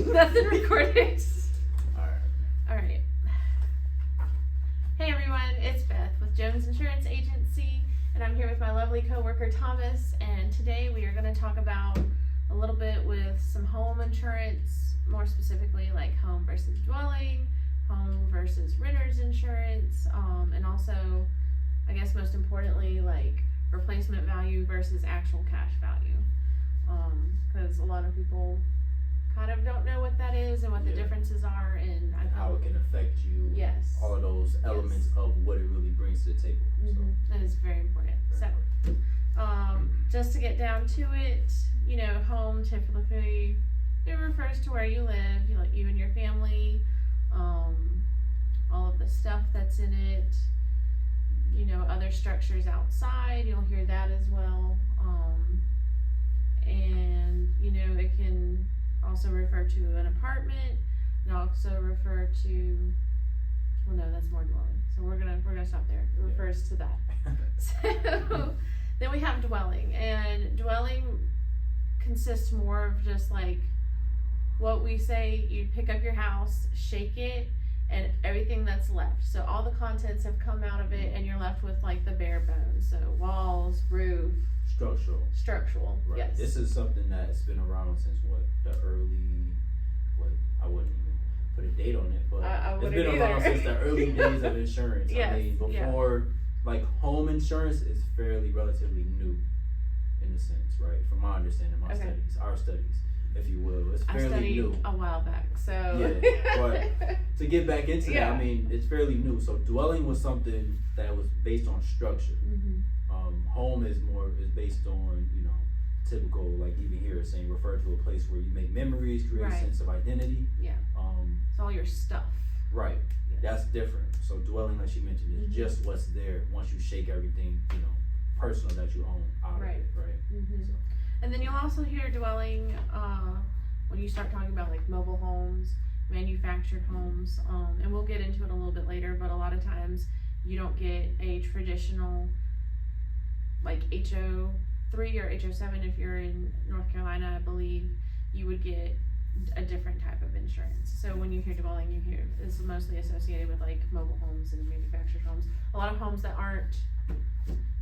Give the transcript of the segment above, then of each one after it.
Nothing recorded. All right. Hey everyone, it's Beth with Jones Insurance Agency, and I'm here with my lovely coworker Thomas. And today we are going to talk about a little bit with some home insurance, more specifically like home versus dwelling, home versus renter's insurance, and also, I guess most importantly, like replacement value versus actual cash value. Because a lot of people kind of don't know what that is and what the differences are, and how it can affect you. Yes. All of those elements of what it really brings to the table. So. That is very important. Just to get down to it, home typically it refers to where you live, you and your family, all of the stuff that's in it, other structures outside, you'll hear that as well. And it can also refer to an apartment, and also refer to, well, no, that's more dwelling. So we're gonna stop there. It refers to that. So then we have dwelling, and dwelling consists more of just like what we say. You pick up your house, shake it, and everything that's left. So all the contents have come out of it, and you're left with like the bare bones. So walls, roof. Structural. Right. Yes. This is something that's been around since I wouldn't even put a date on it, but it's been around since the early days of insurance. Yes. I mean, before, like home insurance is fairly relatively new in a sense, right? From my understanding, our studies, if you will, it's fairly new. A while back, so yeah. But to get back into that, I mean, it's fairly new. So dwelling was something that was based on structure. Home is based on, typical, like even here it's saying, refer to a place where you make memories, create a sense of identity. Yeah. It's all your stuff. Right. Yes. That's different. So dwelling, like she mentioned, is just what's there once you shake everything, personal that you own out of it, right? So. And then you'll also hear dwelling when you start talking about like mobile homes, manufactured homes, and we'll get into it a little bit later, but a lot of times you don't get a traditional like HO3 or HO7. If you're in North Carolina, I believe you would get a different type of insurance. So when you hear dwelling, you hear is mostly associated with like mobile homes and manufactured homes. A lot of homes that aren't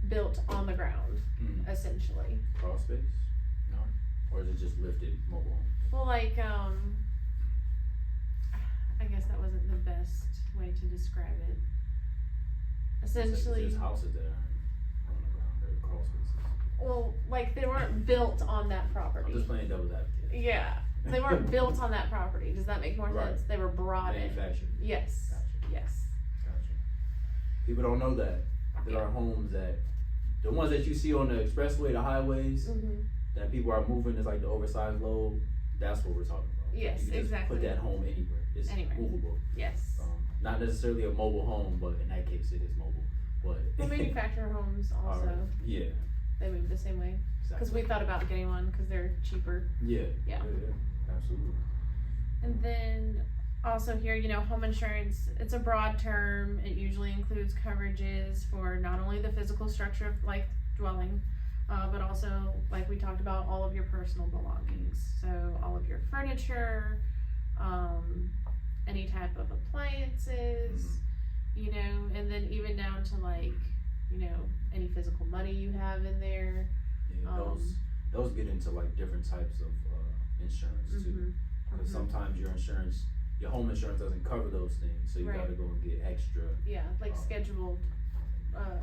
built on the ground, essentially. Crawl space? No? Or is it just lifted mobile home? Well, like, I guess that wasn't the best way to describe it. Essentially. There's houses that aren't on the ground, they're crawl spaces. Well, like they weren't built on that property. I'm just playing devil's advocate. Yeah. They weren't built on that property. Does that make more sense? They were brought in. Manufactured. Yes. Gotcha. Yes. Gotcha. People don't know that. There are homes that, the ones that you see on the expressway, the highways, that people are moving is like the oversized load. That's what we're talking about. Yes, you can just exactly. put that home anywhere. It's movable. Yes. Not necessarily a mobile home, but in that case it is mobile. But well, manufactured homes also. Yeah. They move the same way. Because we thought about getting one because they're cheaper. Yeah. Absolutely. And then also here, home insurance, it's a broad term. It usually includes coverages for not only the physical structure of like dwelling, but also, like we talked about, all of your personal belongings. So all of your furniture, any type of appliances, and then even down to like, any physical money you have in there. Yeah, those get into like different types of insurance too. Because sometimes your home insurance doesn't cover those things, so you gotta go and get extra. Yeah, like scheduled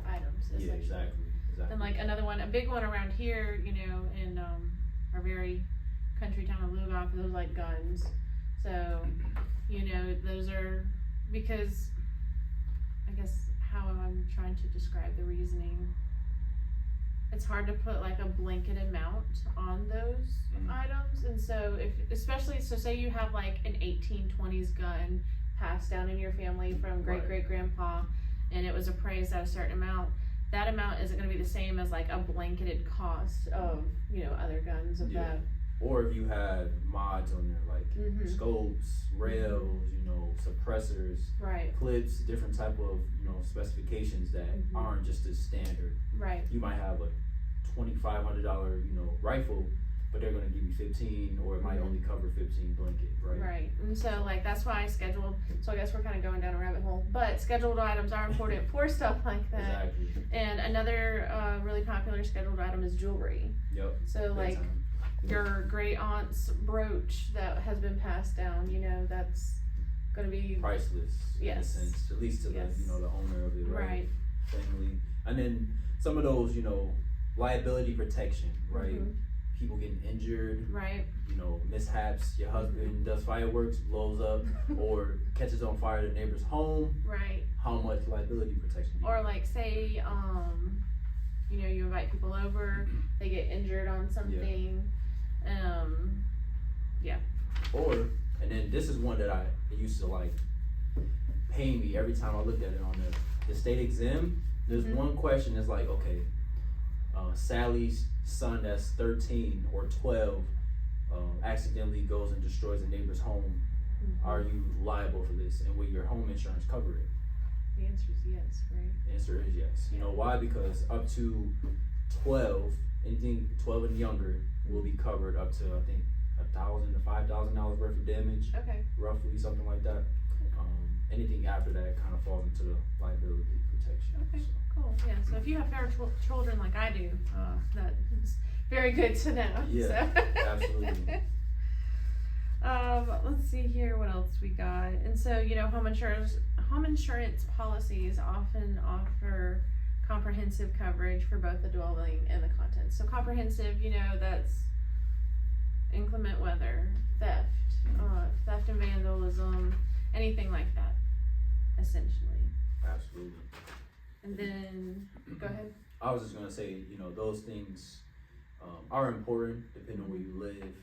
items. Yeah, exactly. And like another one, a big one around here, in our very country town of Louisville, those like guns. So, those are, because I guess how I'm trying to describe the reasoning, it's hard to put like a blanket amount on those items. And so so say you have like an 1820s gun passed down in your family from great grandpa, and it was appraised at a certain amount, that amount isn't going to be the same as like a blanketed cost of other guns of that. Or if you had mods on there like scopes, rails, suppressors, clips, different type of specifications that aren't just as standard. Right. You might have a $2,500 rifle but they're gonna give you 15, or it might only cover 15 blanket, right? Right, and so like that's why I scheduled. So I guess we're kind of going down a rabbit hole, but scheduled items are important for stuff like that. Exactly. And another really popular scheduled item is jewelry. Yep. So like your great aunt's brooch that has been passed down, you know, that's gonna be priceless. Yes. In a sense, at least to the the owner of it, right? Family, and then some of those, liability protection, right? Mm-hmm. People getting injured, right? Mishaps. Your husband does fireworks, blows up, or catches on fire at a neighbor's home. Right. How much liability protection? Or like say, you invite people over, they get injured on something. Or, and then this is one that I used to like pain me every time I looked at it on the state exam. There's one question that's like, okay, Sally's son that's 13 or 12 accidentally goes and destroys a neighbor's home. Are you liable for this? And will your home insurance cover it? The answer is yes, right? The answer is yes. You know why? Because up to 12, anything 12 and younger will be covered up to, I think, $1,000 to $5,000 worth of damage. Okay. Roughly, something like that. Anything after that kind of falls into the liability protection. Okay, so. cool. Yeah, so if you have children like I do, that is very good to know. Yeah, so. Absolutely. Let's see here what else we got. And so, home insurance policies often offer comprehensive coverage for both the dwelling and the contents. So comprehensive, that's inclement weather, theft and vandalism, anything like that, essentially. Absolutely. And then, go ahead. I was just gonna say, those things are important depending on where you live,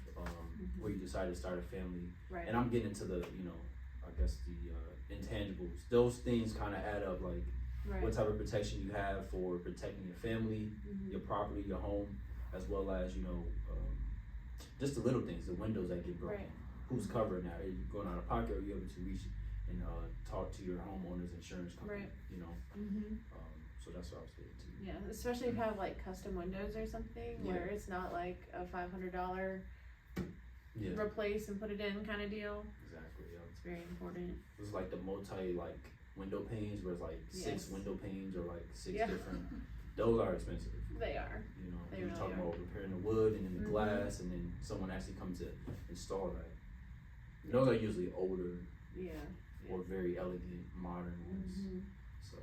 where you decide to start a family. Right. And I'm getting into the, I guess the intangibles. Those things kind of add up, like what type of protection you have for protecting your family, your property, your home, as well as, just the little things, the windows that get broken. Who's covered now? Are you going out of pocket, or are you able to reach and talk to your homeowner's insurance company? So that's what I was thinking too. Yeah, especially if you have like custom windows or something where it's not like a $500 replace and put it in kind of deal. Exactly. Yeah. It's very important. It's like the window panes, where it's like 6 window panes or like 6 different. Those are expensive. They are. They you're really talking are. about repairing the wood and then the glass, and then someone actually comes to install that. Those are usually older, or very elegant, modern ones. So,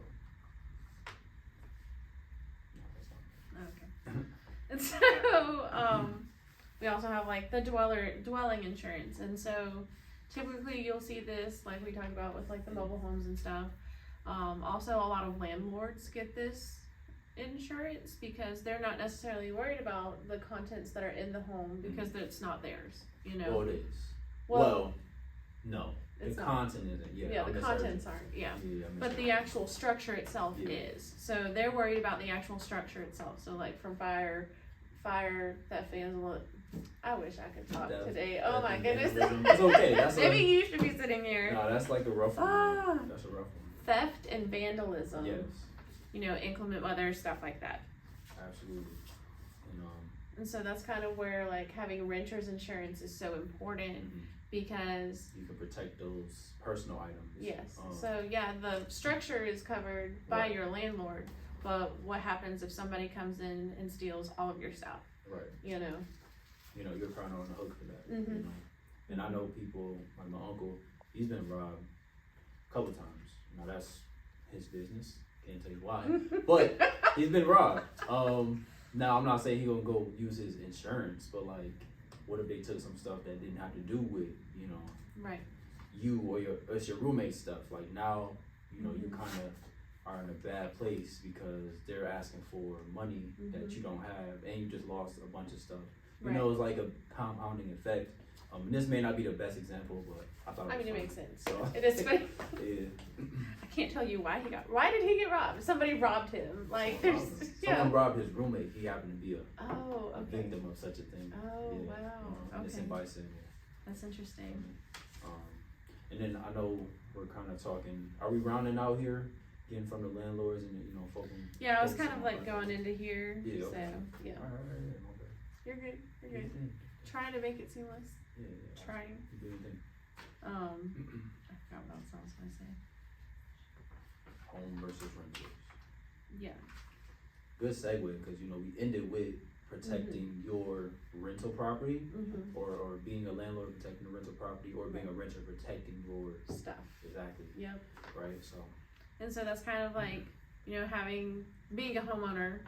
no, that's not. Okay. And so, we also have like the dwelling insurance, and so typically you'll see this, like we talked about with like the mobile homes and stuff. Also, a lot of landlords get this insurance because they're not necessarily worried about the contents that are in the home because it's not theirs. Well, it is. Well, no. The it's content isn't. Yeah, the contents aren't. Yeah. But the actual structure itself is. So they're worried about the actual structure itself. So like from fire, theft, vandalism. I wish I could talk today. Oh my goodness. It's okay. Maybe you should be sitting here. No, that's like a rough one. That's a rough one. Theft and vandalism. Yes. Inclement weather, stuff like that. Absolutely. And so that's kind of where like having renter's insurance is so important because you can protect those personal items. Yes. So the structure is covered by your landlord, but what happens if somebody comes in and steals all of your stuff? Right. You're kind of on the hook for that. And I know people like my uncle. He's been robbed a couple times. Now that's his business. Can't tell you why, but he's been robbed. Now I'm not saying he gonna go use his insurance, but like, what if they took some stuff that didn't have to do with you or it's your roommate's stuff? Like now, you kind of are in a bad place because they're asking for money that you don't have, and you just lost a bunch of stuff. It's like a compounding effect. And this may not be the best example, but I thought it makes sense. So. It is funny. Yeah. I can't tell you why did he get robbed? Somebody robbed him. Like someone robbed his roommate. He happened to be a okay. victim of such a thing. Oh wow. Innocent bystander. That's interesting. And then I know we're kind of talking. Are we rounding out here? Getting from the landlords and focusing. Yeah, I was kind of like going into here. Yeah. So yeah. All right. You're good. You're What do you good. think? Trying to make it seamless. Yeah. Trying. What do you think? I forgot what else I was gonna say. Home versus rentals. Yeah. Good segue, because you know we ended with protecting your rental property, or being a landlord protecting the rental property, or being a renter protecting your Stuff. exactly. Yep. Right. So. And so that's kind of like, you know, being a homeowner,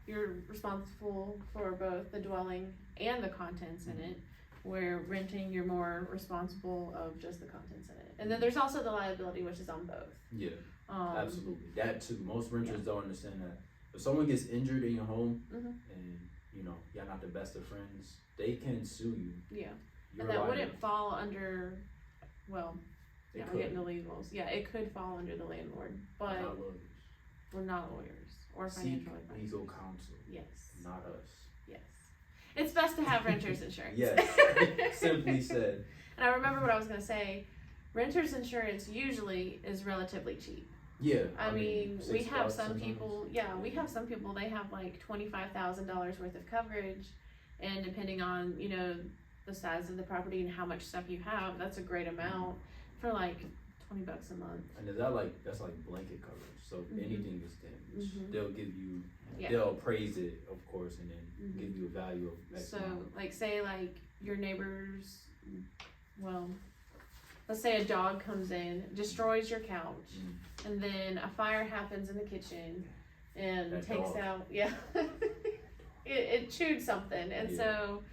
you're responsible for both the dwelling and the contents in it. Where renting, you're more responsible of just the contents in it. And then there's also the liability, which is on both. Yeah. Absolutely. That too. Most renters don't understand that. If someone gets injured in your home, and you know y'all not the best of friends, they can sue you. Yeah. You're and that liable. wouldn't fall under, well, It we're getting the legals. Yeah, it could fall under the landlord, but We're not lawyers. we're not lawyers or Seek financial advisors. legal counsel. Yes. Not us. Yes. It's best to have renter's insurance. Yes. Simply said. And I remember what I was going to say. Renter's insurance usually is relatively cheap. Yeah. I mean, we have some sometimes. people, we have some people, they have like $25,000 worth of coverage. And depending on, you know, the size of the property and how much stuff you have, that's a great amount for like $20 a month. And is that that's like blanket coverage? So if anything is damaged, they'll give you, Yeah. they'll appraise it, of course, and then give you a value of X So, amount. like, say, like, your neighbor's, well, let's say a dog comes in, destroys your couch, and then a fire happens in the kitchen and That takes dog. out, it chewed something, and so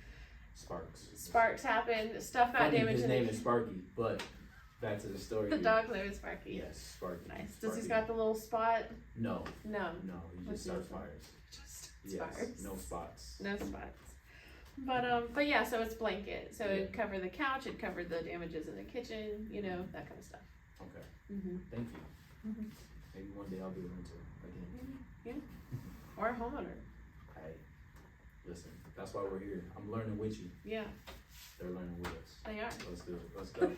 sparks happen, stuff got Funny, damaged his in name the is Sparky, but back to the story. The here. dog's name is Sparky. Yes, Sparky. Nice. Does Sparky. he's got the little spot? No, No. he What's just starts his name? fires. Just Yes, sparks. no spots. No spots. But yeah, so it's blanket. So it'd cover the couch, it'd cover the damages in the kitchen, you know, that kind of stuff. Okay. Mm-hmm. Thank you. Maybe one day I'll be a renter again. Yeah. Or a homeowner. Hey, listen, that's why we're here. I'm learning with you. Yeah. They're learning with us. They are. Let's do it. Let's go.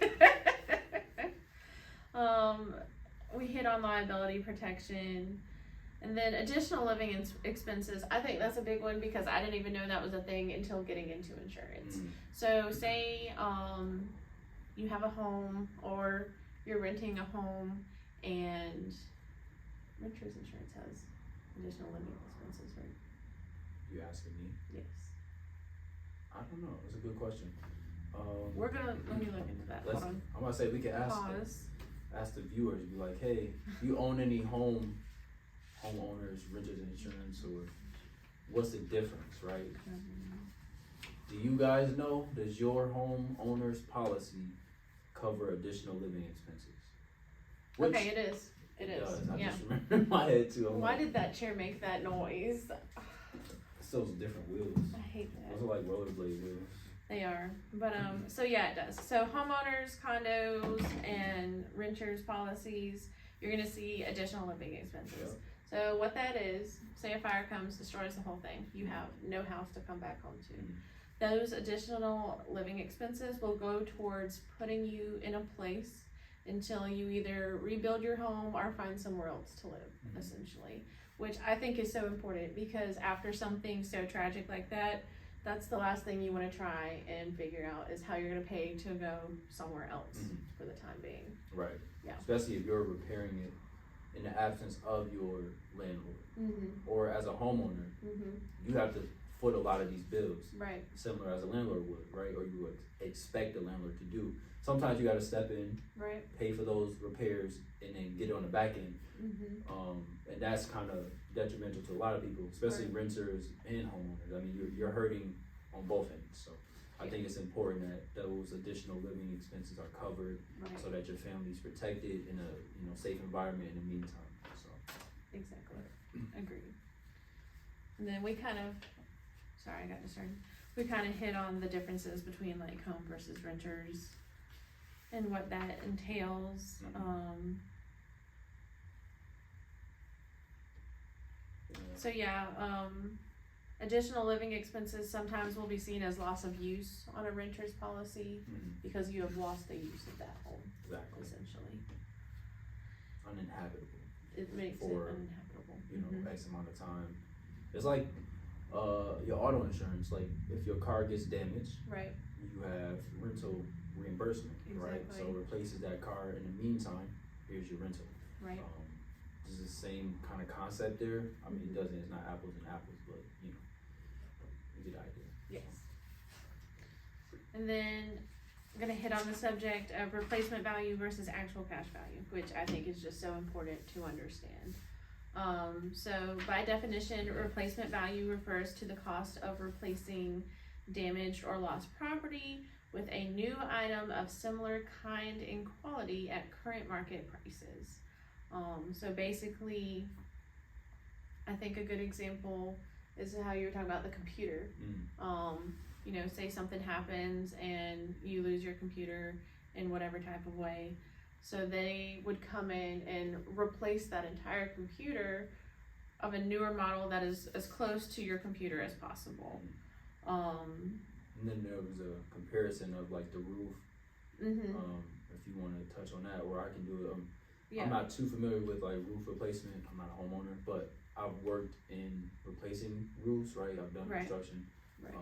We hit on liability protection. And then additional living expenses. I think that's a big one because I didn't even know that was a thing until getting into insurance. So say you have a home or you're renting a home and renter's insurance has additional living expenses, right? You asking me? Yes. I don't know. That's a good question. Let me look into that. Hold on. I'm gonna say we can ask the viewers. Be like, hey, you own any homeowners, renters insurance, or what's the difference, right? Do you guys know, does your homeowner's policy cover additional living expenses? Okay, it is. It is. Does. I Yeah. just remember in my head too. Why did that chair make that noise? It's those different wheels. I hate that. Those are like rollerblade wheels. They are. But so yeah, it does. So homeowners, condos, and renters policies, you're gonna see additional living expenses. Yep. So what that is, say a fire comes, destroys the whole thing. You have no house to come back home to. Those additional living expenses will go towards putting you in a place until you either rebuild your home or find somewhere else to live, essentially. Which I think is so important because after something so tragic like that, that's the last thing you want to try and figure out is how you're going to pay to go somewhere else for the time being. Right. Yeah. Especially if you're repairing it in the absence of your landlord. Or as a homeowner, you have to foot a lot of these bills. Right. Similar as a landlord would, right? Or you would expect the landlord to do. Sometimes you got to step in, right, pay for those repairs, and then get it on the back end. And that's kind of detrimental to a lot of people, especially renters and homeowners. I mean, you're hurting on both ends. So I think it's important that those additional living expenses are covered, so that your family's protected in a safe environment in the meantime. So exactly, agreed. And then we kind of, sorry, I got distracted. We kind of hit on the differences between like home versus renters and what that entails. So yeah, additional living expenses sometimes will be seen as loss of use on a renter's policy because you have lost the use of that home. Exactly. Essentially. Uninhabitable. It makes it uninhabitable. X amount of time. It's like your auto insurance, like if your car gets damaged, Right. you have rental reimbursement, right? Exactly. So replaces that car. In the meantime, here's your rental. Right. This is the same kind of concept there. I mean, it's not apples and apples, but you get the idea. Yes. And then I'm gonna hit on the subject of replacement value versus actual cash value, which I think is just so important to understand. So by definition, replacement value refers to the cost of replacing damaged or lost property with a new item of similar kind and quality at current market prices. So basically, I think a good example is how you were talking about the computer. Say something happens and you lose your computer in whatever type of way. So they would come in and replace that entire computer of a newer model that is as close to your computer as possible. And then there was a comparison of like the roof. If you want to touch on that, or I can do it. Yeah. I'm not too familiar with like roof replacement. I'm not a homeowner, but I've worked in replacing roofs, right? I've done construction. Right.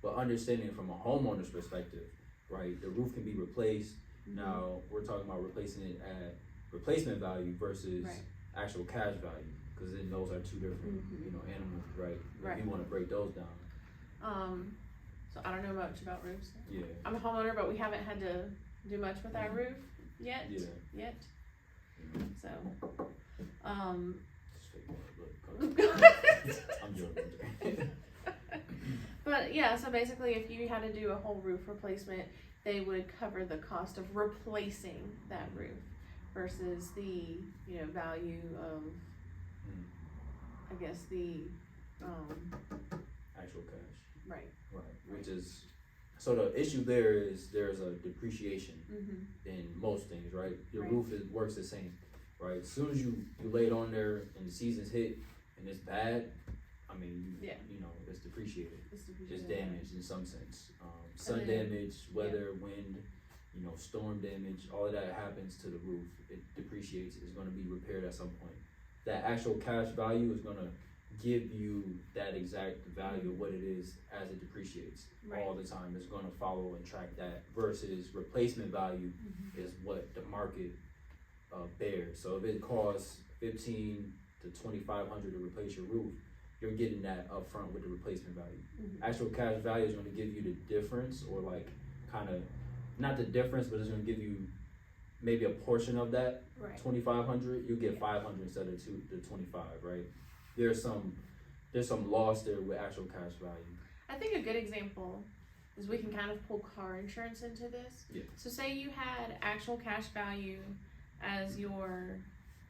But understanding it from a homeowner's perspective, right? The roof can be replaced. Now we're talking about replacing it at replacement value versus actual cash value, because then those are two different, animals, right? Right. If you want to break those down. So I don't know much about roofs. Yeah. I'm a homeowner, but we haven't had to do much with our roof yet. Yeah. So, I'm joking. But yeah, so basically if you had to do a whole roof replacement, they would cover the cost of replacing that roof versus the, value of, I guess the, actual cash. Right. Which is, so the issue there is there's a depreciation in most things, right? Your roof works the same, right? As soon as you lay it on there and the season's hit and it's bad, I mean, it's depreciated. It's damaged in some sense. Sun damage, weather, wind, storm damage, all of that happens to the roof. It depreciates. It's going to be repaired at some point. That actual cash value is going to give you that exact value of what it is as it depreciates all the time. It's going to follow and track that versus replacement value is what the market bears. So if it costs $1,500 to $2,500 to replace your roof, you're getting that up front with the replacement value. Actual cash value is going to give you the difference, or like kind of not the difference, but it's going to give you maybe a portion of that. 2,500, you get 500 instead of the 25, right? There's some loss there with actual cash value. I think a good example is we can kind of pull car insurance into this. Yeah. So say you had actual cash value as your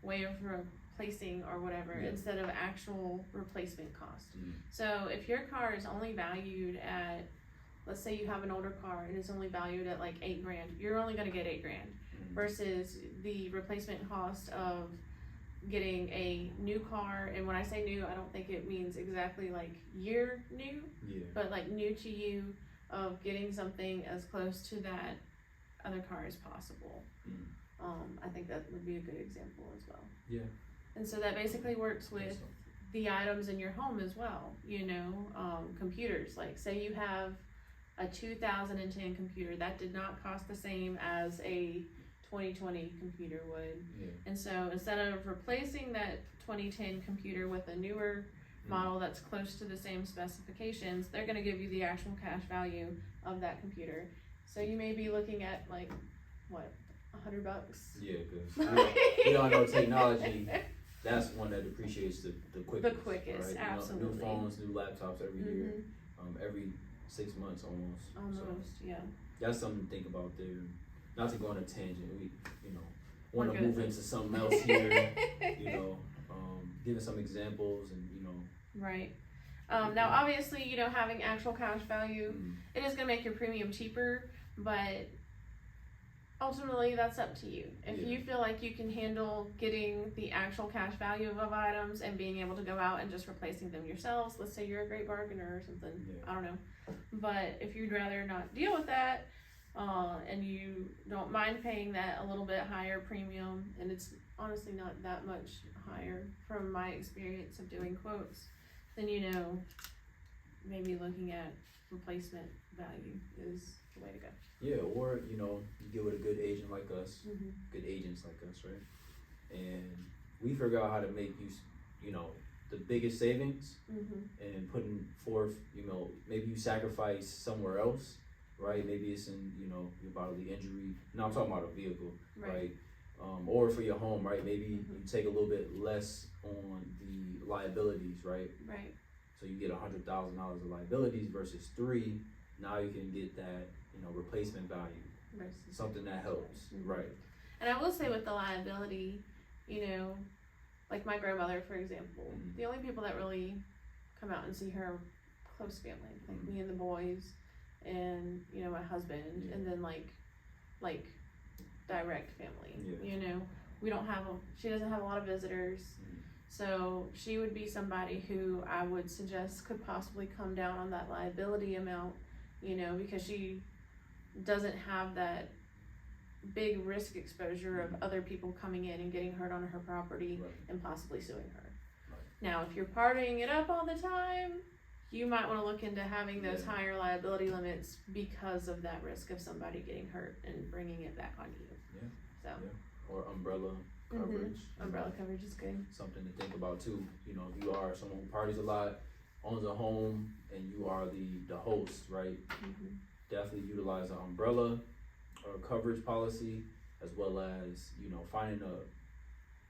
way of replacing or whatever instead of actual replacement cost. So if your car is only valued at, let's say you have an older car and it's only valued at like $8,000, you're only going to get $8,000 versus the replacement cost of getting a new car. And when I say new, I don't think it means exactly like year new, but like new to you, of getting something as close to that other car as possible. I think that would be a good example as well. Yeah. And so that basically works with the items in your home as well. Computers, like say you have a 2010 computer that did not cost the same as a 2020 computer would. And so instead of replacing that 2010 computer with a newer model that's close to the same specifications, they're going to give you the actual cash value of that computer. So you may be looking at like, what, $100? Yeah, because we all know technology, that's one that depreciates the quickest. The quickest, right? absolutely. New phones, new laptops every year, every 6 months almost. Almost, so that's something to think about there. Not to go on a tangent, we want to move into something else here. Giving some examples and Right. Now obviously, having actual cash value, it is going to make your premium cheaper, but ultimately that's up to you. If you feel like you can handle getting the actual cash value of items and being able to go out and just replacing them yourselves, let's say you're a great bargainer or something, I don't know. But if you'd rather not deal with that, and you don't mind paying that a little bit higher premium, and it's honestly not that much higher from my experience of doing quotes, then maybe looking at replacement value is the way to go. Yeah, or, you know, you get with a good agent like us, Mm-hmm. good agents like us, right? And we figure out how to make use, you know, the biggest savings Mm-hmm. and putting forth, you know, maybe you sacrifice somewhere else, right? Maybe it's in, you know, your bodily injury. No, I'm talking about a vehicle, right? Or for your home, right? Maybe Mm-hmm. you take a little bit less on the liabilities, right? Right. So you get $100,000 of liabilities versus 3. Now you can get that, you know, replacement value, Versus something that helps, Mhm. right? And I will say with the liability, you know, like my grandmother, for example, Mhm. the only people that really come out and see her are close family, like Mhm. me and the boys, and you know my husband, Yeah. and then like direct family. Yeah. You know, we don't have she doesn't have a lot of visitors, Mhm. so she would be somebody who I would suggest could possibly come down on that liability amount. You know, because she doesn't have that big risk exposure of Mhm. other people coming in and getting hurt on her property Right. and possibly suing her. Right. Now, if you're partying it up all the time, you might want to look into having those Yeah. higher liability limits because of that risk of somebody getting hurt and bringing it back on you. Yeah. So. Yeah. Or umbrella coverage. you Umbrella know, coverage is good. Something to think about too. You know, if you are someone who parties a lot, owns a home, and you are the host, right? Mm-hmm. Definitely utilize an umbrella or coverage policy, as well as, you know, finding an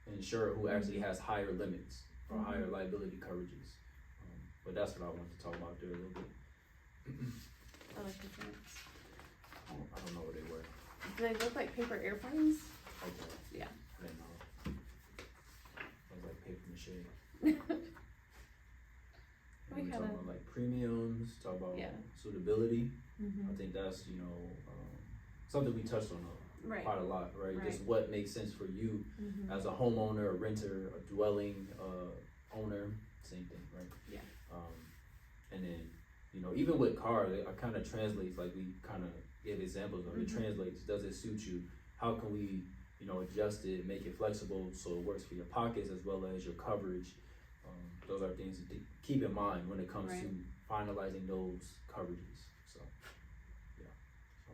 insurer who actually has higher limits or Mhm. higher liability coverages. But that's what I wanted to talk about there a little bit. I like the fence. I don't know what they were. Do they look like paper airplanes? Okay. Yeah. I didn't know. It was like paper mache. We And we kinda- talk about like premiums, talk about Yeah. suitability. Mm-hmm. I think that's, you know, something we touched on Right. quite a lot, right? Right. Just what makes sense for you Mm-hmm. as a homeowner, a renter, a dwelling owner, same thing, right? Yeah. And then, you know, even with cars, it kind of translates, like we kind of give examples of it. Mhm. Translates, does it suit you? How can we, you know, adjust it, make it flexible so it works for your pockets as well as your coverage? Those are things to keep in mind when it comes Right. to finalizing those coverages. So, yeah. So,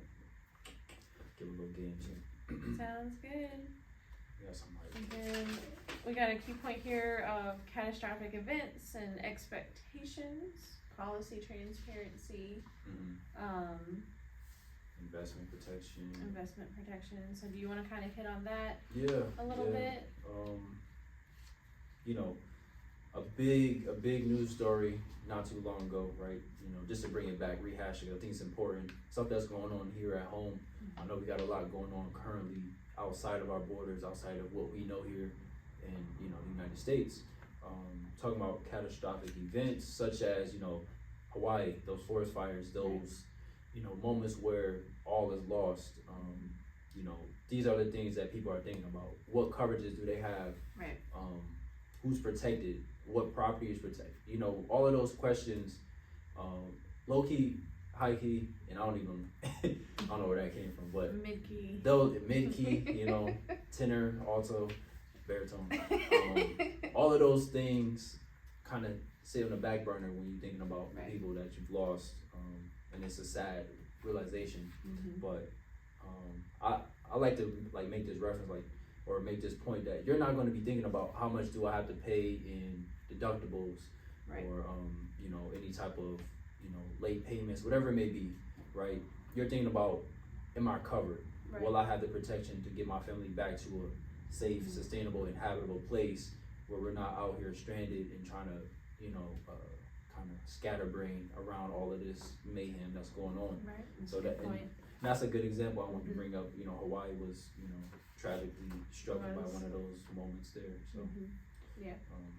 give a little game too. Sounds good. Yeah, something like And then we got a key point here of catastrophic events and expectations, policy transparency, investment protection. investment protection. So do you want to kind of hit on that Yeah. a little bit? You know, a big news story not too long ago, right? You know, just to bring it back, rehash it. I think it's important. Stuff that's going on here at home. I know we got a lot going on currently outside of our borders, outside of what we know here in, you know, the United States. Talking about catastrophic events such as, you know, Hawaii, those forest fires, those, you know, moments where all is lost. You know, these are the things that people are thinking about. What coverages do they have? Right. Who's protected? What property is protected? You know, all of those questions, low key, high key, and I don't know where that came from, but Mid key. those mid key, you know, tenor, alto, baritone, all of those things kind of sit on the back burner when you're thinking about Right. people that you've lost, and it's a sad realization. Mm-hmm. But I like to like make this reference or make this point that you're not going to be thinking about how much do I have to pay in deductibles, Right. or you know, any type of, you know, late payments, whatever it may be, right? You're thinking about, am I covered? Right. Will I have the protection to get my family back to a safe, Mhm. sustainable, inhabitable place where we're not out here stranded and trying to, you know, kind of scatterbrain around all of this mayhem that's going on. Right. That's So a good that- and point. That's a good example I want to Mhm. bring up. You know, Hawaii was, you know, tragically struck by Was. one of those moments there. So, Mhm. Yeah. um,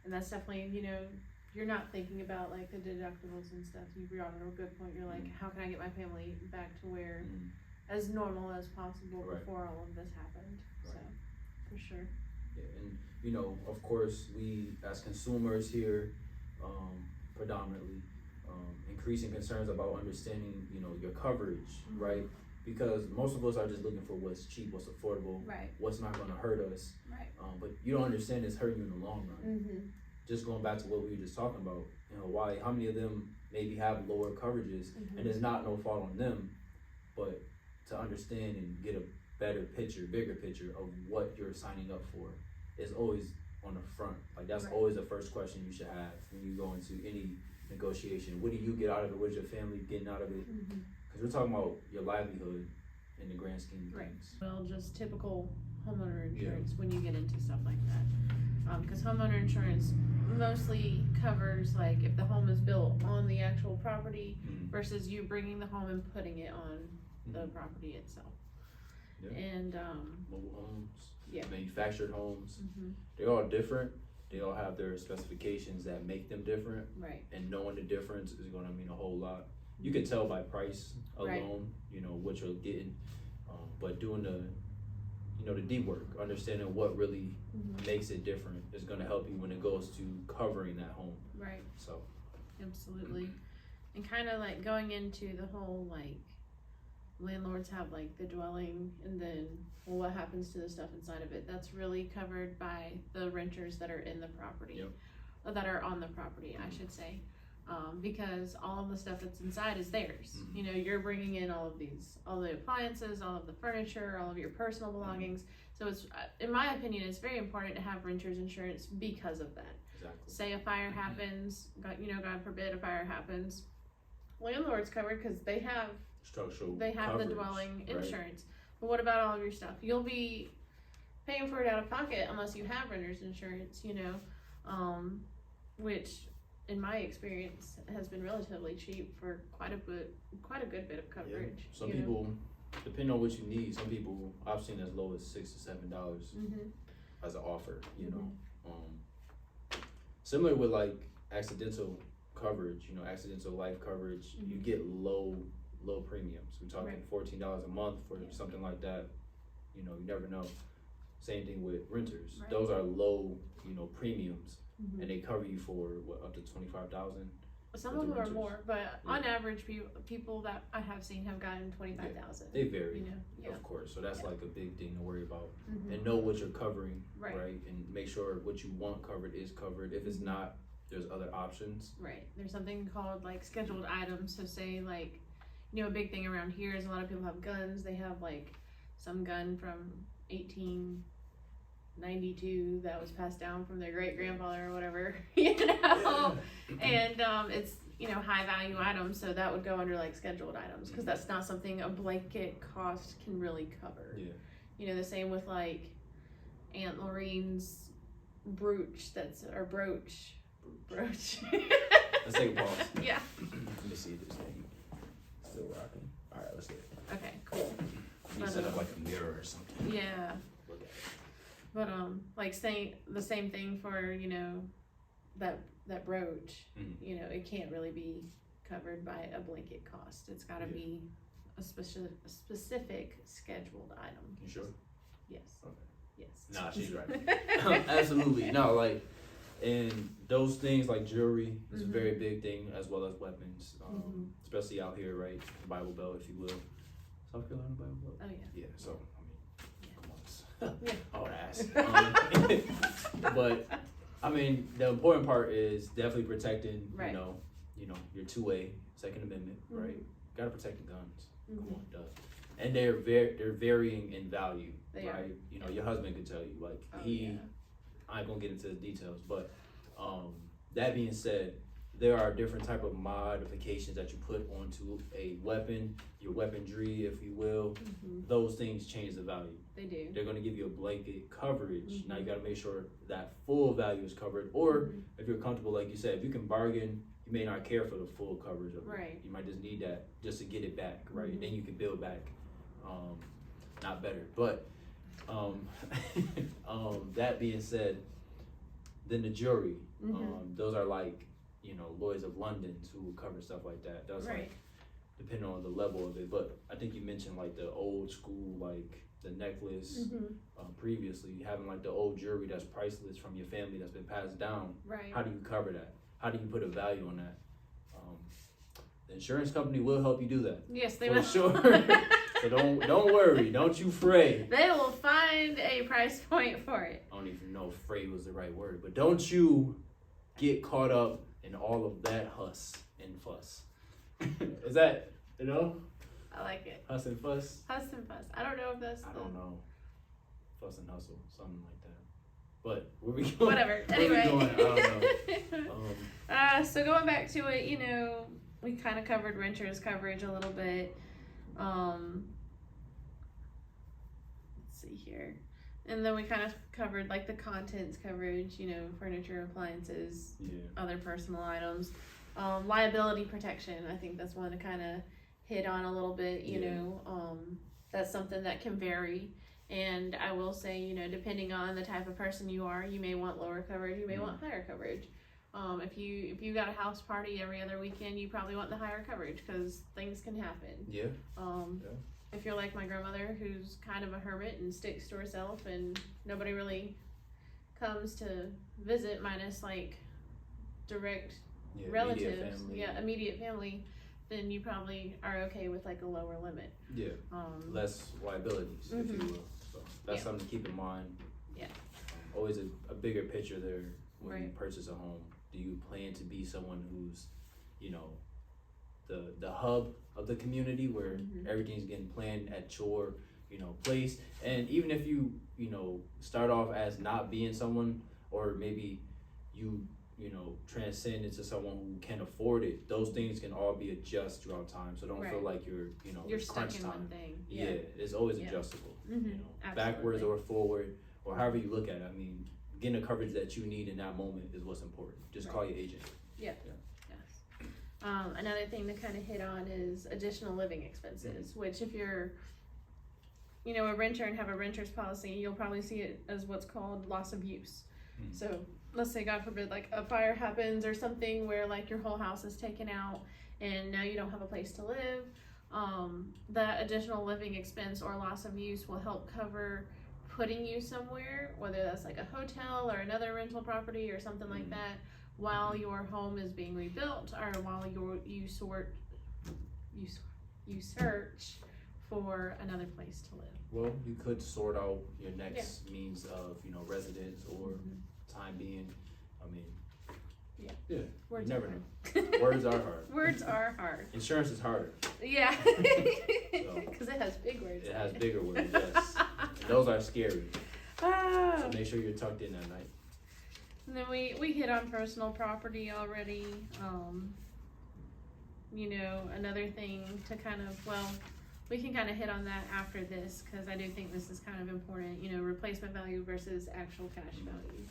And that's definitely, you know, you're not thinking about like the deductibles and stuff. You brought up a good point. You're like, Mhm. how can I get my family back to where mm, as normal as possible Right. before all of this happened? Right. So, for sure. yeah, and you know, of course, we as consumers here, predominantly, increasing concerns about understanding, you know, your coverage, Mhm. right? Because most of us are just looking for what's cheap, what's affordable, Right. what's not going to hurt us. Right. But you don't understand it's hurting you in the long run. Mm-hmm. just going back to what we were just talking about, you know, how many of them maybe have lower coverages, and it's not no fault on them, but to understand and get a bigger picture of what you're signing up for is always on the front. Like that's always the first question you should have when you go into any negotiation. What do you get out of it? What's your family getting out of it? Because we're talking about your livelihood in the grand scheme of things. Well, just typical homeowner insurance when you get into stuff like that. Because homeowner insurance mostly covers like if the home is built on the actual property versus you bringing the home and putting it on the property itself. And mobile homes, Yeah. manufactured homes. They're all different. They all have their specifications that make them different. Right. And knowing the difference is going to mean a whole lot. You can tell by price alone, you know, what you're getting. But doing the, you know, the deep work, understanding what really makes it different is going to help you when it goes to covering that home. Right. So. Absolutely. And kind of like going into the whole like landlords have like the dwelling and then what happens to the stuff inside of it. That's really covered by the renters that are in the property, or that are on the property, I should say. Because all of the stuff that's inside is theirs. You know, you're bringing in all the appliances, all of the furniture, all of your personal belongings. So it's, in my opinion, it's very important to have renters insurance because of that. Exactly. Say a fire happens, God forbid a fire happens, landlord's covered because they have coverage, the dwelling insurance. But what about all of your stuff? You'll be paying for it out of pocket unless you have renter's insurance, you know, which in my experience has been relatively cheap for quite a good bit of coverage. Yeah. Some people, depending on what you need, some people I've seen as low as $6 to $7 as an offer, you know. Similar with like accidental coverage, you know, accidental life coverage, you get low premiums. We're talking $14 a month for something like that. You know, you never know. Same thing with renters. Those are low, you know, premiums, and they cover you for what, up to $25,000. Some of them are more, but on average, people that I have seen have gotten $25,000. They vary, you know? of course. So that's like a big thing to worry about, and know what you're covering, right? And make sure what you want covered is covered. If it's not, there's other options. Right. There's something called like scheduled items. So say like, you know, a big thing around here is a lot of people have guns. They have like some gun from 1892 that was passed down from their great grandfather or whatever, you know, and it's, you know, high value items. So that would go under like scheduled items because that's not something a blanket cost can really cover. Yeah. You know, the same with like Aunt Lorraine's brooch. Let's take a pause. Yeah. Let me see this thing. Still rocking. All right, let's get it. Okay, cool. You set up like a mirror or something. Yeah. Look at it. But like saying the same thing for, you know, that brooch, you know, it can't really be covered by a blanket cost. It's got to be a specific scheduled item. You sure? Yes. Okay. Yes. Nah, she's right. Absolutely. No, like, and those things like jewelry is a very big thing, as well as weapons, especially out here, right? Bible Belt, if you will. South Carolina Bible Belt? Oh, yeah. Yeah, so, I mean, come on. I would ask. But, I mean, the important part is definitely protecting, you know, your two-way, Second Amendment, right? Gotta protect the guns. Come on, duh. And they're varying in value, right? You know, your husband could tell you, like, I ain't gonna get into the details, but that being said, there are different type of modifications that you put onto a weapon, your weaponry, if you will. Those things change the value. They do. They're gonna give you a blanket coverage. Now you gotta make sure that full value is covered, or if you're comfortable, like you said, if you can bargain, you may not care for the full coverage of it. You might just need that just to get it back, right? And then you can build back, not better, but that being said, then the jury, those are like, you know, Lloyd's of London who will cover stuff like that. That's like, depending on the level of it. But I think you mentioned like the old school, like the necklace, previously, having like the old jewelry that's priceless from your family that's been passed down. Right. How do you cover that? How do you put a value on that? The insurance company will help you do that. Yes, they will. For sure. So don't worry, don't you fray. They will find a price point for it. I don't even know if fray was the right word, but don't you get caught up in all of that fuss and fuss. Is that, you know? I like it. Huss and fuss? Huss and fuss. I don't know if that's I don't know. Fuss and hustle, something like that. But where we going? Whatever. Anyway. Where we going? I don't know. So going back to it, you know, we kind of covered renters coverage a little bit. Let's see here. And then we kind of covered like the contents coverage, you know, furniture, appliances, other personal items. Liability protection, I think that's one to kind of hit on a little bit, you know. That's something that can vary. And I will say, you know, depending on the type of person you are, you may want lower coverage, you may want higher coverage. If you got a house party every other weekend, you probably want the higher coverage because things can happen. If you're like my grandmother, who's kind of a hermit and sticks to herself, and nobody really comes to visit, minus like direct relatives, immediate family, then you probably are okay with like a lower limit. Less liabilities, if you will. So that's something to keep in mind. Always a bigger picture there when you purchase a home. Do you plan to be someone who's, you know, the hub of the community where everything's getting planned at your, you know, place? And even if you know, start off as not being someone, or maybe you know, transcend into someone who can afford it, those things can all be adjusted throughout time. So don't feel like you're stuck in time. one thing. It's always adjustable. You know, backwards or forward, or however you look at it. I mean, getting the coverage that you need in that moment is what's important. Just call your agent. Yes. Another thing to kind of hit on is additional living expenses, which if you're, you know, a renter and have a renter's policy, you'll probably see it as what's called loss of use. So let's say, God forbid, like a fire happens or something where like your whole house is taken out and now you don't have a place to live. That additional living expense or loss of use will help cover putting you somewhere, whether that's like a hotel or another rental property or something like that, while your home is being rebuilt, or while you search for another place to live. Well, you could sort out your next means of, you know, residence or time being. I mean, Words you never know. Words are hard. Words are hard. Insurance is harder. Yeah. Because it has big words. It has bigger words, yes. And those are scary. So make sure you're tucked in at night. And then we hit on personal property already. You know, another thing to kind of, we can kind of hit on that after this, because I do think this is kind of important, you know, replacement value versus actual cash value.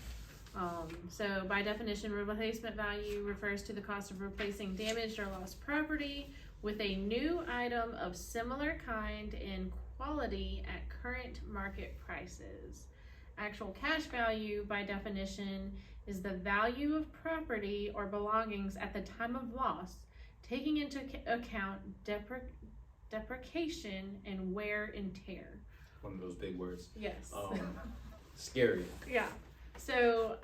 So by definition, replacement value refers to the cost of replacing damaged or lost property with a new item of similar kind and quality at current market prices. Actual cash value, by definition, is the value of property or belongings at the time of loss, taking into account depreciation and wear and tear. One of those big words. Yes. Scary. Yeah. So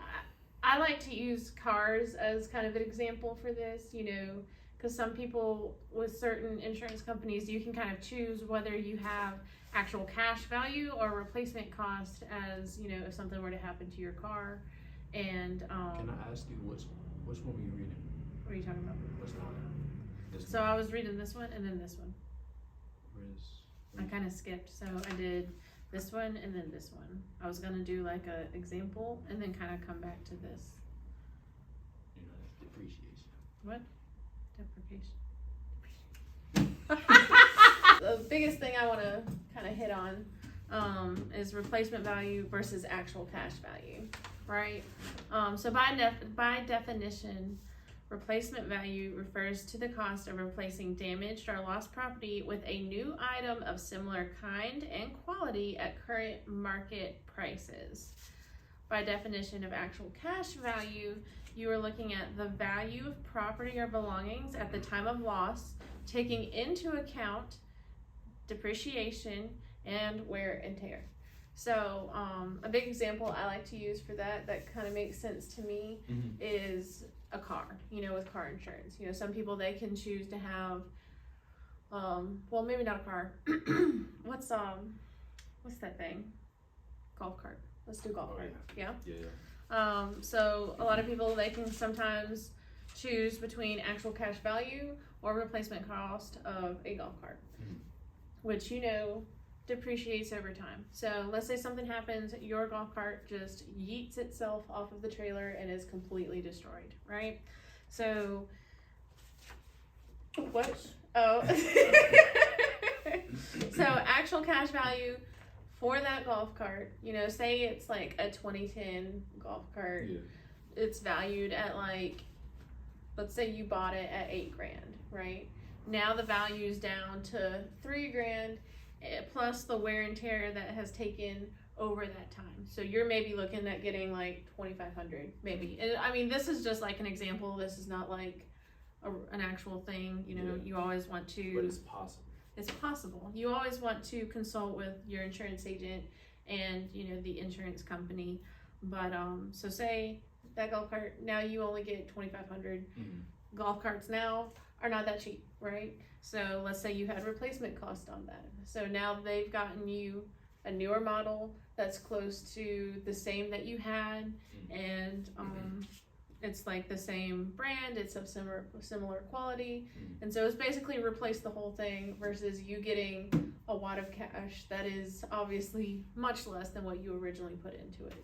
I like to use cars as kind of an example for this, you know, because some people with certain insurance companies, you can kind of choose whether you have actual cash value or replacement cost, as, you know, if something were to happen to your car. And can I ask you which one were you reading? What are you talking about? Which one? So I was reading this one and then this one. I Where's kind of skipped, so I did this one and then this one. I was gonna do like a example and then kind of come back to this. You know, that's depreciation. What? Depreciation. The biggest thing I want to kind of hit on is replacement value versus actual cash value, right? So by definition, replacement value refers to the cost of replacing damaged or lost property with a new item of similar kind and quality at current market prices. By definition of actual cash value, you are looking at the value of property or belongings at the time of loss, taking into account depreciation and wear and tear. So a big example I like to use for that kind of makes sense to me is a car, you know, with car insurance. You know, some people, they can choose to have, well, maybe not a car. What's that thing? Golf cart. Let's do golf cart. Yeah. So a lot of people, they can sometimes choose between actual cash value or replacement cost of a golf cart, which depreciates over time. So let's say something happens, your golf cart just yeets itself off of the trailer and is completely destroyed, right? So what? Oh. So actual cash value for that golf cart, say it's like a 2010 golf cart, it's valued at let's say you bought it at $8,000, right? Now the value's down to $3,000 plus the wear and tear that has taken over that time. So you're maybe looking at getting like $2,500 maybe. And I mean, this is just like an example. This is not like an actual thing. You always want to. But it's possible. It's possible. You always want to consult with your insurance agent and the insurance company. But so say that golf cart, now you only get $2,500. Golf carts now are not that cheap, right? So let's say you had replacement cost on that. So now they've gotten you a newer model that's close to the same that you had, and it's like the same brand, it's of similar quality, and so it's basically replaced the whole thing versus you getting a wad of cash that is obviously much less than what you originally put into it.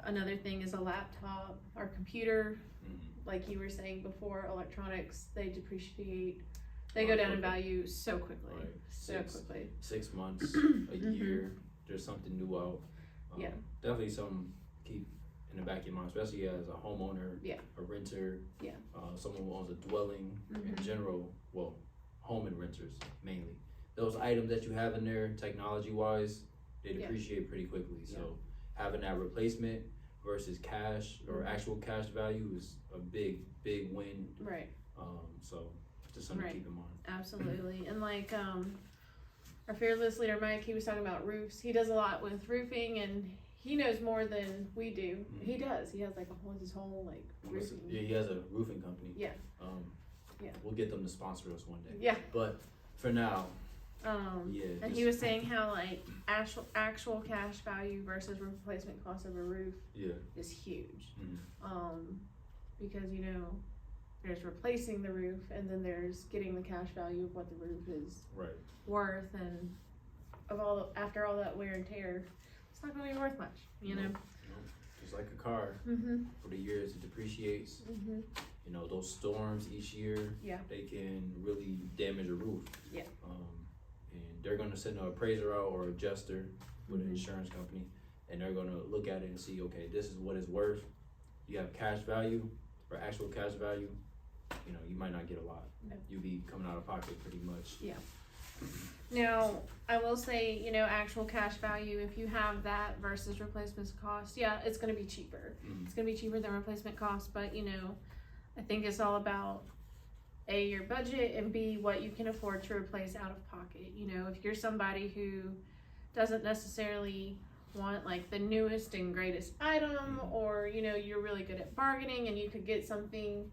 Another thing is a laptop or computer. Like you were saying before, electronics, they depreciate. They go down in value so quickly. Right. 6 months, a year, there's something new out. Definitely something to keep in the back of your mind, especially as a homeowner, a renter, someone who owns a dwelling in general, well, home and renters mainly. Those items that you have in there, technology-wise, they depreciate pretty quickly. So having that replacement versus cash or actual cash value is a big win. Right. So just something to keep in mind. Absolutely. And like our fearless leader Mike, he was talking about roofs. He does a lot with roofing, and he knows more than we do. He does. He has like his whole like roofing. Yeah, he has a roofing company. Yeah. We'll get them to sponsor us one day. Yeah. But for now. And he was saying how like actual cash value versus replacement cost of a roof is huge. Because there's replacing the roof, and then there's getting the cash value of what the roof is worth, and after all that wear and tear, it's not going to be worth much. Just like a car, for the years it depreciates. Those storms each year, they can really damage a roof. And they're going to send an appraiser out or adjuster with an insurance company, and they're going to look at it and see, okay, this is what it's worth. You have cash value or actual cash value, you might not get a lot. You'll be coming out of pocket pretty much. Now, I will say, actual cash value, if you have that versus replacement cost, it's going to be cheaper. It's going to be cheaper than replacement cost, but I think it's all about A, your budget, and B, what you can afford to replace out of pocket. If you're somebody who doesn't necessarily want like the newest and greatest item, or you're really good at bargaining and you could get something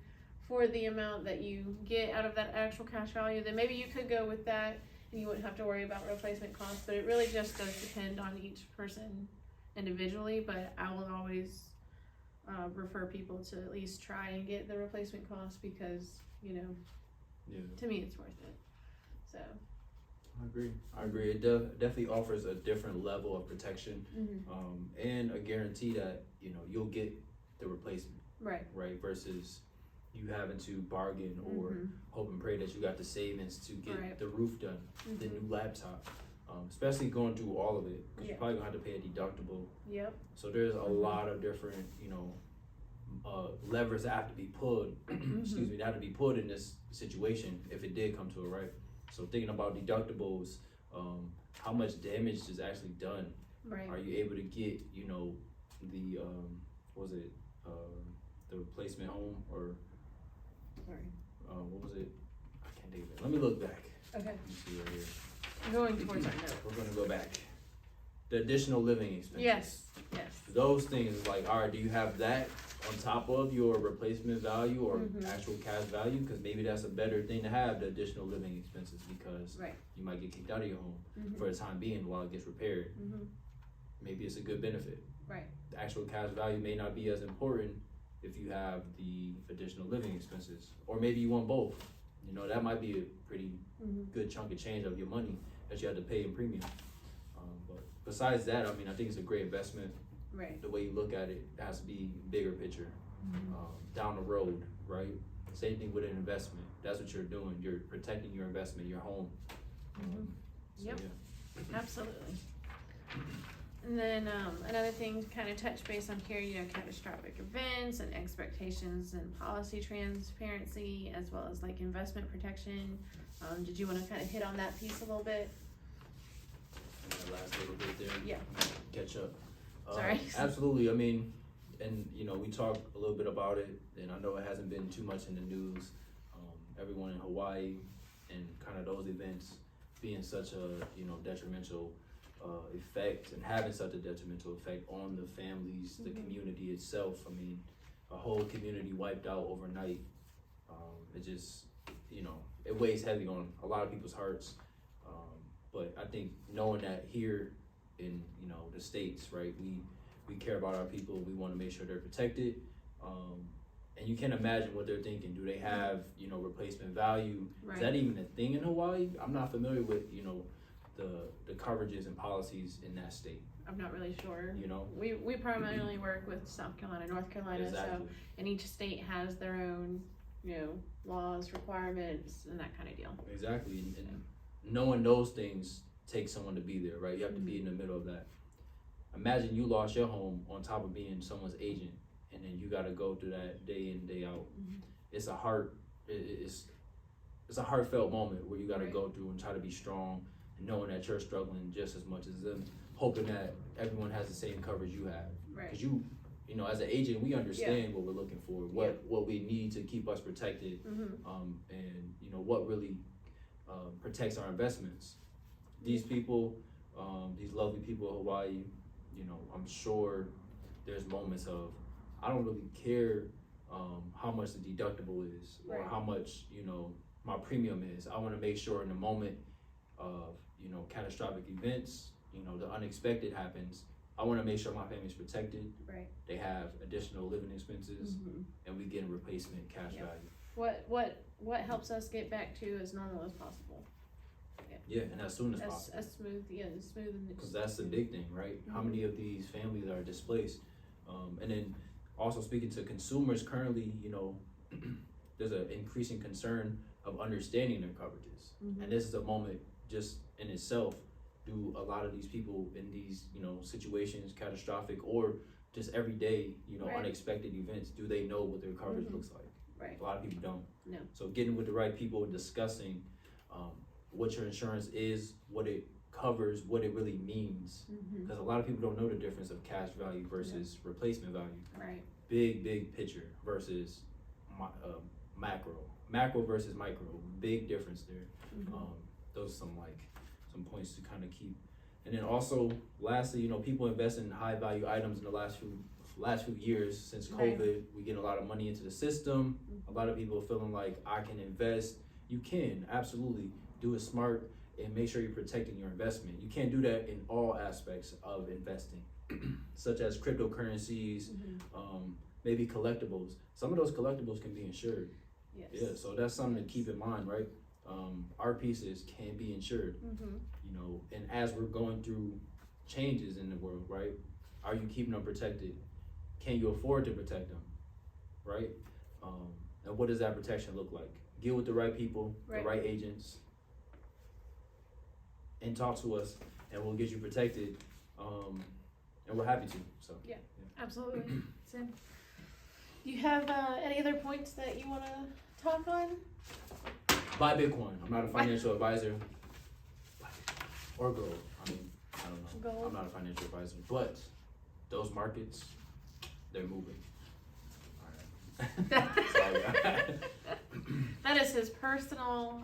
for the amount that you get out of that actual cash value, then maybe you could go with that and you wouldn't have to worry about replacement costs. But it really just does depend on each person individually. But I will always refer people to at least try and get the replacement cost, because to me it's worth it. So I agree. It definitely offers a different level of protection, and a guarantee that you'll get the replacement, right, versus you having to bargain or hope and pray that you got the savings to get the roof done, the new laptop, especially going through all of it, because you're probably gonna have to pay a deductible. So there's a lot of different levers that have to be pulled. Excuse me, that have to be pulled in this situation if it did come to it, right? So thinking about deductibles, how much damage is actually done? Are you able to get the the replacement home, or what was it? I can't think of it. Let me look back. Okay. Let me see right here. I'm going towards our notes. We're gonna go back. The additional living expenses. Yes. Those things, like, all right, do you have that on top of your replacement value or actual cash value? Because maybe that's a better thing to have, the additional living expenses, because you might get kicked out of your home for the time being while it gets repaired. Maybe it's a good benefit. Right. The actual cash value may not be as important if you have the additional living expenses, or maybe you want both. You know, that might be a pretty good chunk of change of your money that you have to pay in premium. But besides that, I mean, I think it's a great investment. Right. The way you look at it has to be bigger picture, down the road, right? Same thing with an investment. That's what you're doing. You're protecting your investment, your home. Yep. Absolutely. And then another thing, kind of touch base on here, you know, catastrophic events and expectations and policy transparency, as well as like investment protection. Did you want to kind of hit on that piece a little bit? That last little bit there. Yeah. Catch up. Sorry. Absolutely. I mean, and you know, we talked a little bit about it, and I know it hasn't been too much in the news. Everyone in Hawaii and kind of those events being such a, you know, detrimental effect, and having such a detrimental effect on the families, the community itself. I mean, a whole community wiped out overnight. It just, you know, it weighs heavy on a lot of people's hearts. But I think knowing that here in, you know, the States, right, we care about our people. We want to make sure they're protected. And you can't imagine what they're thinking. Do they have, you know, replacement value? Right. Is that even a thing in Hawaii? I'm not familiar with, you know, the coverages and policies in that state. I'm not really sure. You know, we primarily work with South Carolina, North Carolina, exactly. so and each state has their own, you know, laws, requirements, and that kind of deal. Exactly, and knowing those things takes someone to be there, right? You have to be in the middle of that. Imagine you lost your home on top of being someone's agent, and then you got to go through that day in, day out. It's a it's a heartfelt moment where you got to go through and try to be strong, and knowing that you're struggling just as much as them, hoping that everyone has the same coverage you have. Right. Because you know, as an agent, we understand what we're looking for, what we need to keep us protected, and you know what really protects our investments. These people, these lovely people of Hawaii, you know, I'm sure there's moments of, I don't really care how much the deductible is or how much, you know, my premium is. I want to make sure in the moment of, you know, catastrophic events, you know, the unexpected happens, I want to make sure my family's protected. Right. They have additional living expenses, and we get a replacement cash value. What helps us get back to as normal as possible? Yeah, and as soon as possible. As smooth, smooth. Because that's the big thing, right? How many of these families are displaced? And then also speaking to consumers currently, you know, there's an increasing concern of understanding their coverages. And this is a moment just in itself. Do a lot of these people in these, you know, situations, catastrophic or just everyday, you know, unexpected events, do they know what their coverage looks like? Right. A lot of people don't. No. So getting with the right people and discussing what your insurance is, what it covers, what it really means. Because a lot of people don't know the difference of cash value versus replacement value. Right. Big picture versus macro versus micro. Big difference there. Those are some points to kind of keep. And then also, lastly, you know, people invest in high value items in the last few years since COVID. We get a lot of money into the system. A lot of people are feeling like I can invest. You can absolutely do it smart and make sure you're protecting your investment. You can't do that in all aspects of investing, such as cryptocurrencies, maybe collectibles. Some of those collectibles can be insured. Yes. Yeah, so that's something to keep in mind, right? Art pieces can be insured, you know, and as we're going through changes in the world, right? Are you keeping them protected? Can you afford to protect them, right? And what does that protection look like? Get with the right people, the right agents, and talk to us, and we'll get you protected, and we're happy to. So yeah. Absolutely. Sam, do you have any other points that you want to talk on? Buy Bitcoin. I'm not a financial advisor. Or gold. I mean, I don't know. Gold. I'm not a financial advisor, but those markets, they're moving. All right. That is his personal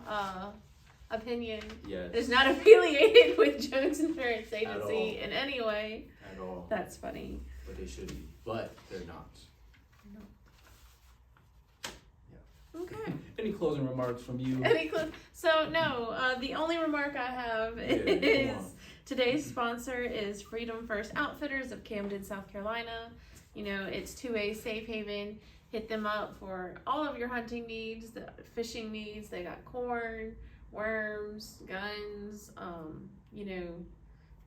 opinion. Yes. It's not affiliated with Jones Insurance Agency in any way. At all. That's funny. But they should be. But they're not. No. Yeah. Okay. Any closing remarks from you? So no, the only remark I have is Today's sponsor is Freedom First Outfitters of Camden, South Carolina. You know, it's 2A safe haven. Hit them up for all of your hunting needs, the fishing needs. They got corn, worms, guns, you know,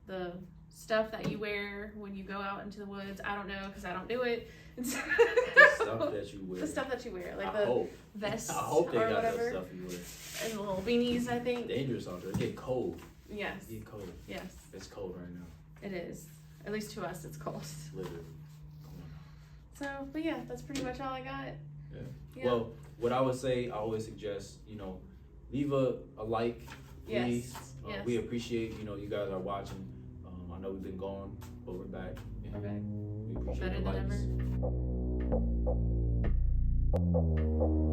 the stuff that you wear when you go out into the woods. I don't know because I don't do it. The stuff that you wear. The stuff that you wear, like vests I hope they or got whatever. that stuff you wear. And the little beanies, I think. Dangerous out there. It get cold. Yes. It get cold. Yes. It's cold right now. It is. At least to us, it's cold. Literally. So, but yeah, that's pretty much all I got. Yeah. Well, what I would say, I always suggest, you know, leave a like, please. Yes. We appreciate, you know, you guys are watching. I know we've been gone, but we're back. We're back. We appreciate Better the than likes. ever.